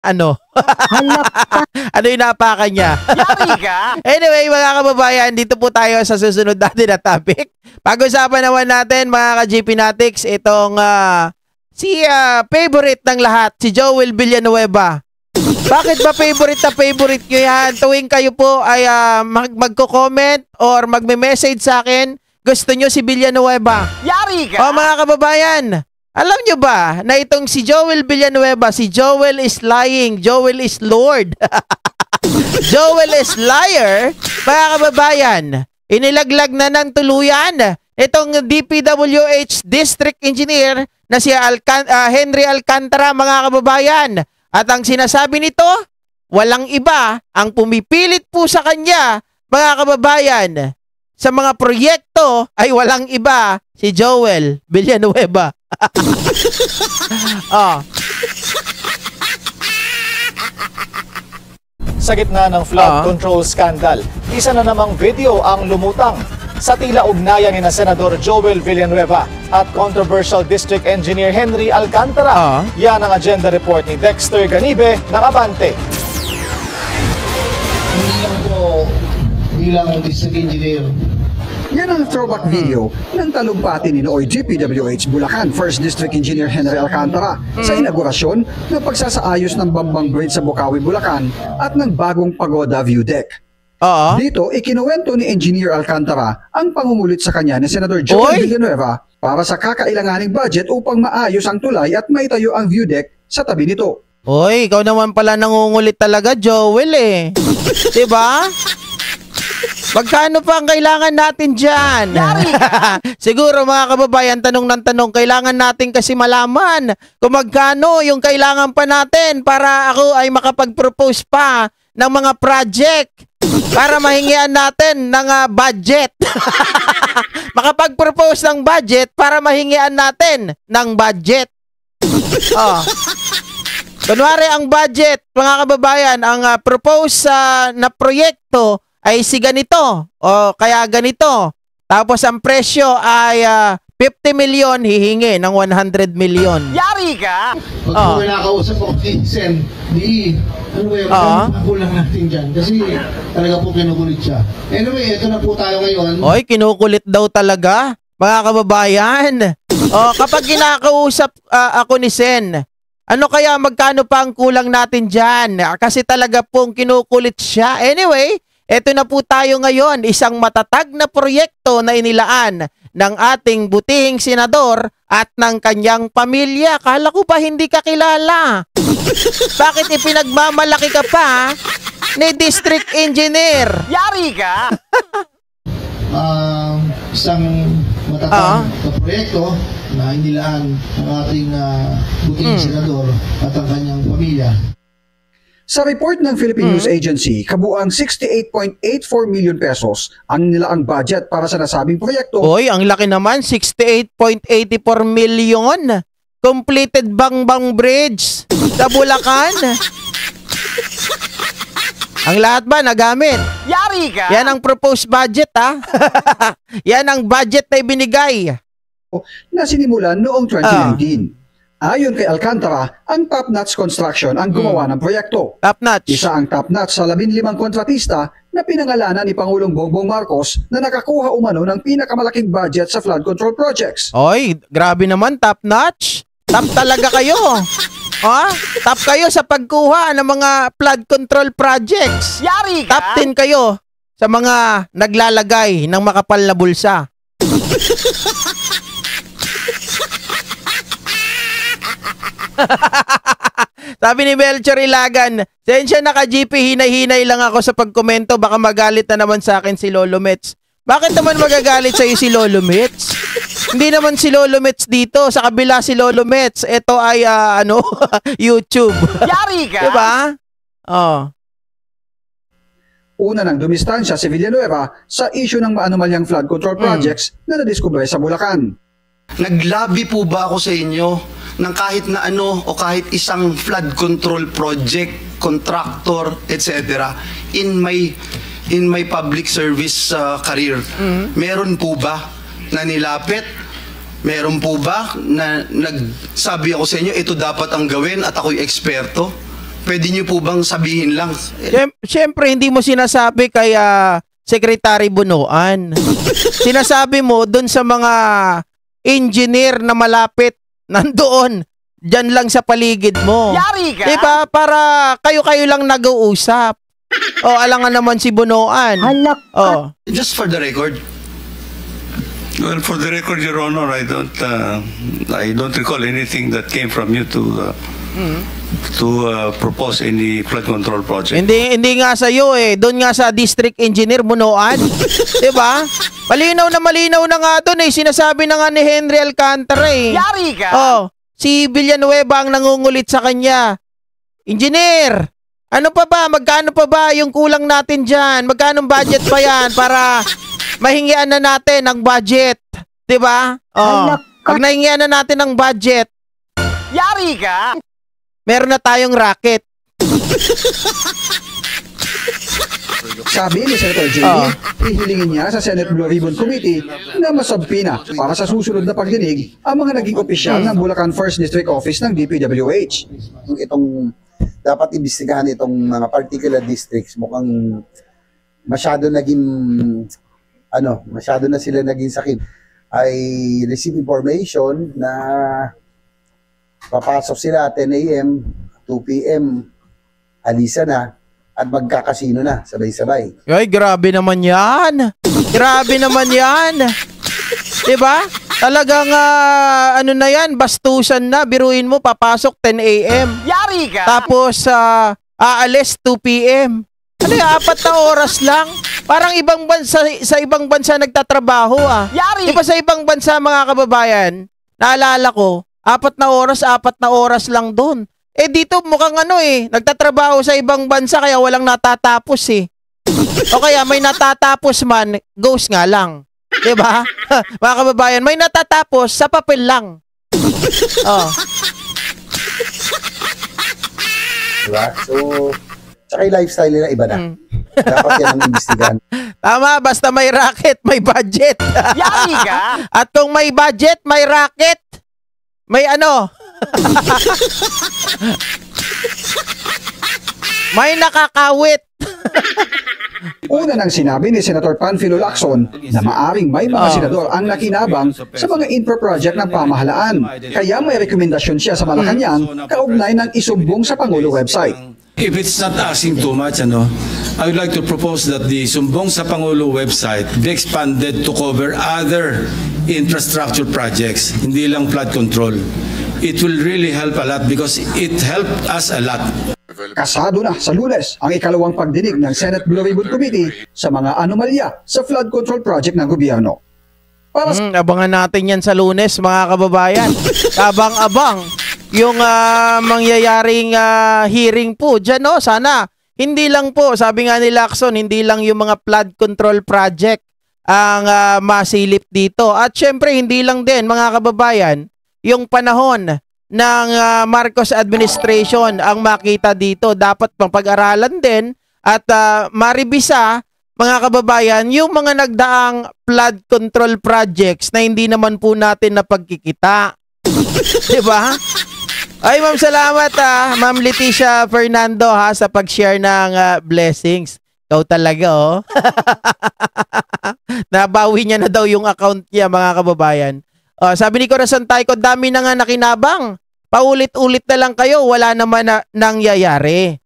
Ano? Halap ka. Ano yung napakan niya? Yari ka? Anyway, mga kababayan, dito po tayo sa susunod natin na topic. Pag-usapan naman natin, mga ka-GP Natics, itong favorite ng lahat, si Joel Villanueva. Bakit ba favorite nyo yan? Tuwing kayo po ay magko-comment or magme-message sa akin, gusto nyo si Villanueva. Yari ka? O mga kababayan, alam nyo ba na itong si Joel Villanueva, si Joel is lying, Joel is Lord. Joel is liar, mga kababayan. Inilaglag na ng tuluyan itong DPWH District Engineer na si Henry Alcantara, mga kababayan. At ang sinasabi nito, walang iba, ang pumipilit po sa kanya, mga kababayan, sa mga proyekto ay walang iba, si Joel Villanueva. Oh. Sa gitna ng flood control scandal, isa na namang video ang lumutang sa tila ugnayan ni na Senador Joel Villanueva at controversial District Engineer Henry Alcantara. Yan ang agenda report ni Dexter Ganibe ng Abante. Hindi lang po bilang District Engineer. Yan ang throwback video ng talumpati ni Nooy DPWH Bulacan First District Engineer Henry Alcantara sa inaugurasyon ng pagsasaayos ng Bambang Bridge sa Bukawi, Bulacan at ng bagong Pagoda View Deck. Dito, ikinuwento ni Engineer Alcantara ang pangungulit sa kanya ni Senador Joel Villanueva para sa kakailanganing budget upang maayos ang tulay at maitayo ang view deck sa tabi nito. Oy, ikaw naman pala nangungulit talaga, Joel eh. Diba? Magkano pa ang kailangan natin dyan? Siguro mga kababayan, tanong ng tanong, kailangan natin kasi malaman kung magkano yung kailangan pa natin para ako ay makapag-propose pa ng mga project para mahingian natin ng budget. Makapag-propose ng budget para mahingian natin ng budget. Kunwari ang budget, mga kababayan, ang propose na proyekto ay si ganito o kaya ganito. Tapos ang presyo ay 50 million, hihingi ng 100 million. Yari ka? Pag po nakausap ako kay Sen, ano ba yun, kulang natin dyan. Kasi talaga po kinukulit siya. Anyway, ito na po tayo ngayon. Oy, kinukulit daw talaga, mga kababayan. Kapag kinakausap ako ni Sen, ano kaya magkano pa ang kulang natin dyan? Kasi talaga pong kinukulit siya. Anyway, eto na po tayo ngayon, isang matatag na proyekto na inilaan ng ating butihing senador at ng kanyang pamilya. Kala ko pa hindi ka kilala. Bakit ipinagmamalaki ka pa ni District Engineer? Yari ka? Isang matatag na proyekto na inilaan ng ating butihing senador at ang kanyang pamilya. Sa report ng Philippine News Agency, kabuang 68.84 million pesos ang nilaang budget para sa nasabing proyekto. Oy, ang laki naman, 68.84 million. Completed Bambang Bridge sa Bulacan. Ang lahat ba nagamit? Yari ka? Yan ang proposed budget, ha? Yan ang budget na ibinigay. Na sinimulan noong 2019. Ayon kay Alcantara, ang top-notch construction ang gumawa ng proyekto. Top-notch. Isa ang top-notch sa 15 kontratista na pinangalanan ni Pangulong Bongbong Marcos na nakakuha umano ng pinakamalaking budget sa flood control projects. Oy, grabe naman, top-notch. Top talaga kayo. Top kayo sa pagkuha ng mga flood control projects. Yari ka? Top 10 kayo sa mga naglalagay ng makapal na bulsa. Sabi ni Melchor Ilagan, sensya na ka-GP, hinay-hinay lang ako sa pagkomento, baka magalit na naman sa akin si Lolo Mets. Bakit naman magagalit sa'yo si Lolo Mets? Hindi naman si Lolo Mets dito, sa kabila si Lolo Mets. Ito ay YouTube. Yari ka? Diba? Una nang dumistansya si Villanueva sa issue ng maanumalyang flood control projects na nadiskubre sa Bulacan. Naglabi po ba ako sa inyo ng kahit na ano o kahit isang flood control project, contractor, etc. in my public service career? Meron po ba na nilapit? Meron po ba na nagsabi ako sa inyo ito dapat ang gawin at ako'y eksperto? Pwede niyo po bang sabihin lang? Siyempre, hindi mo sinasabi kay Secretary Bunuan. Sinasabi mo doon sa mga engineer na malapit nandoon, dyan lang sa paligid mo. Yari ka? Diba? Para kayo-kayo lang nag-uusap. Alangan naman si Bunuan. Just for the record. Well, for the record, Your Honor, I don't recall anything that came from you to propose any flood control project. Hindi nga sa iyo doon nga sa district engineer Bunuan. 'Di ba? Malinaw na nga doon sinasabi na nga ni Henry Alcantara Yari ka? Si Villanueva ang nangungulit sa kanya. Engineer, ano pa ba? Magkano pa ba yung kulang natin diyan? Magkano budget pa yan para mahingian na natin ang budget? 'Di ba? Pag nahingian na natin ang budget, Yari ka? meron na tayong racket. Sabi ni Senator Jamie, ihilingin niya sa Senate Blue Ribbon Committee na masampina para sa susunod na pagdinig ang mga naging opisyal ng Bulacan 1st District Office ng DPWH. Itong dapat imbestigahan itong mga particular districts, mukhang masyado na sila naging sakit. I receive information na papasok sila 10 a.m., 2 p.m., alisa na, at magkakasino na, sabay-sabay. Ay, grabe naman yan. Grabe naman yan. Diba? Talagang, ano na yan, bastusan na. Biruin mo, papasok 10 a.m. Yari ka? Tapos, aalis 2 p.m. Ano yung 4 na oras lang? Parang ibang bansa, sa ibang bansa nagtatrabaho Yari! Diba sa ibang bansa, mga kababayan, naalala ko, 4 na oras lang doon. Dito mukhang nagtatrabaho sa ibang bansa kaya walang natatapos O kaya may natatapos man, ghost nga lang. Diba? Mga kababayan, may natatapos sa papel lang. Diba? So, tsaka yung lifestyle nila iba na. Dapat yan ang imbestigahan. Tama, basta may racket, may budget. Yari ka? At kung may budget, may racket, may may nakakawit. Una nang sinabi ni Senator Panfilo Lacson na maaring may mga senador ang nakinabang sa mga infra project ng pamahalaan. Kaya may rekomendasyon siya sa Malacanang kaugnay ng isumbong sa Pangulo website. If it's not asking too much, I would like to propose that the Sumbong sa Pangulo website be expanded to cover other infrastructure projects, hindi lang flood control. It will really help a lot because it helped us a lot. Kasado na sa Lunes ang ikalawang pagdinig ng Senate Blue Ribbon Committee sa mga anomalya sa flood control project ng gobyerno. Para Abangan natin yan sa Lunes, mga kababayan. Abang-abang yung mangyayaring hearing po dyan, sana hindi lang po, sabi nga ni Lacson, hindi lang yung mga flood control project ang masilip dito. At syempre, hindi lang din, mga kababayan, yung panahon ng Marcos administration ang makita dito. Dapat pang pag-aralan din at maribisa, mga kababayan, yung mga nagdaang flood control projects na hindi naman po natin napagkikita. Diba? Ay, ma'am, salamat Ma'am Leticia Fernando sa pag-share ng blessings. Ikaw talaga, Nabawi niya na daw yung account niya, mga kababayan. Sabi ni Corazon Taiko, dami na nga nakinabang. Paulit-ulit na lang kayo, wala naman nangyayari.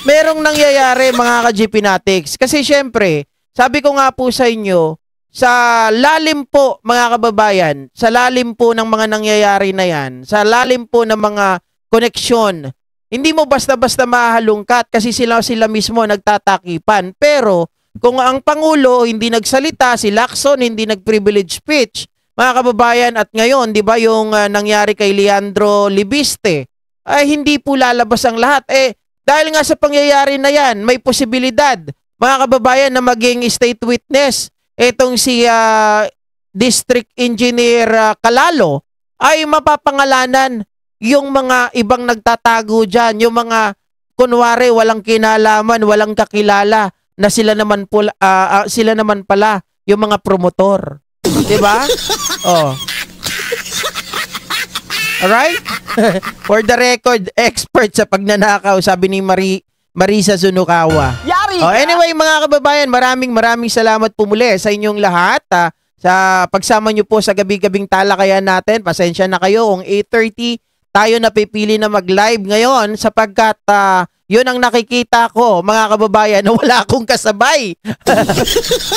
Merong nangyayari, mga ka-GPnatics. Kasi syempre, sabi ko nga po sa inyo, sa lalim po, mga kababayan, sa lalim po ng mga nangyayari na yan, sa lalim po ng mga koneksyon, hindi mo basta-basta mahalungkat kasi sila mismo nagtatakipan. Pero kung ang Pangulo hindi nagsalita, si Lacson hindi nag-privilege speech, mga kababayan, at ngayon, di ba yung nangyari kay Leandro Libiste, ay hindi po lalabas ang lahat. Dahil nga sa pangyayari na yan, may posibilidad, mga kababayan, na maging state witness. Etong si District Engineer Calalo ay mapapangalanan yung mga ibang nagtatago dyan, yung mga kunwari walang kinalaman, walang kakilala, na sila naman pala yung mga promotor. Diba? Alright? For the record, expert sa pagnanakaw, sabi ni Marisa Zunukawa. Yari ka! Anyway, mga kababayan, maraming salamat po muli sa inyong lahat. Sa pagsama nyo po sa gabi-gabing talakayan natin. Pasensya na kayo kung 8:30 tayo napipili na mag-live ngayon sapagkat yun ang nakikita ko, mga kababayan, na wala akong kasabay.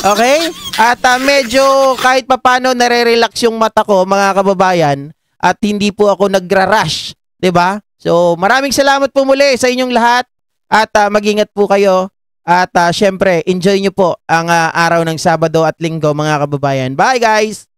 Okay? At medyo kahit papano nare-relax yung mata ko, mga kababayan, at hindi po ako nagra-rush, 'di ba? So, maraming salamat po muli sa inyong lahat at mag-ingat po kayo at syempre, enjoy nyo po ang araw ng Sabado at Linggo, mga kababayan. Bye guys!